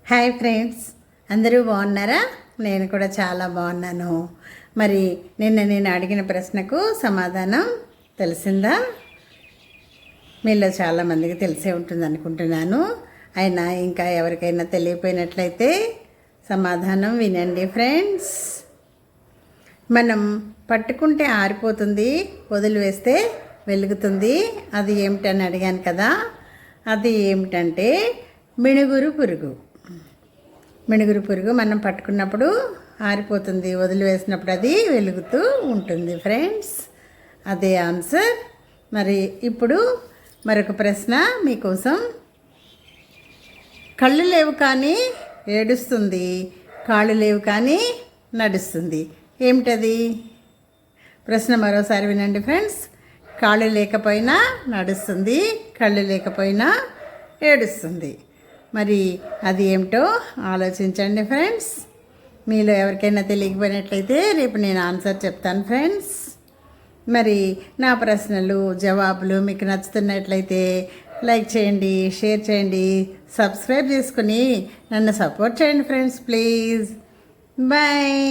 Hi friends, అందరూ బాగున్నారా? నేను కూడా చాలా బాగున్నాను. మరి నేను అడిగిన ప్రశ్నకు సమాధానం తెలిసిందా? మీలో చాలామందికి తెలిసే ఉంటుంది అనుకుంటున్నాను. అయినా ఇంకా ఎవరికైనా తెలియపోయినట్లయితే సమాధానం వినండి ఫ్రెండ్స్. మనం పట్టుకుంటే ఆరిపోతుంది, వదిలివేస్తే వెలుగుతుంది. అది ఏమిటని అడిగాను కదా. అది ఏమిటంటే మిణుగురు పురుగు. మిణుగురు పురుగు మనం పట్టుకున్నప్పుడు ఆరిపోతుంది, వదిలివేసినప్పుడు అది వెలుగుతూ ఉంటుంది ఫ్రెండ్స్. అదే ఆన్సర్. మరి ఇప్పుడు మరొక ప్రశ్న మీకోసం. కళ్ళు లేవు కానీ ఏడుస్తుంది, కాళ్ళు లేవు కానీ నడుస్తుంది. ఏమిటది? ప్రశ్న మరోసారి వినండి ఫ్రెండ్స్. కాళ్ళు లేకపోయినా నడుస్తుంది, కళ్ళు లేకపోయినా ఏడుస్తుంది. మరి అది ఏమిటో ఆలోచించండి ఫ్రెండ్స్. మీలో ఎవరికైనా తెలియకపోయినట్లయితే రేపు నేను ఆన్సర్ చెప్తాను ఫ్రెండ్స్. మరి నా ప్రశ్నలు జవాబులు మీకు నచ్చుతున్నట్లయితే లైక్ చేయండి, షేర్ చేయండి, సబ్స్క్రైబ్ చేసుకుని నన్ను సపోర్ట్ చేయండి ఫ్రెండ్స్ ప్లీజ్. బాయ్.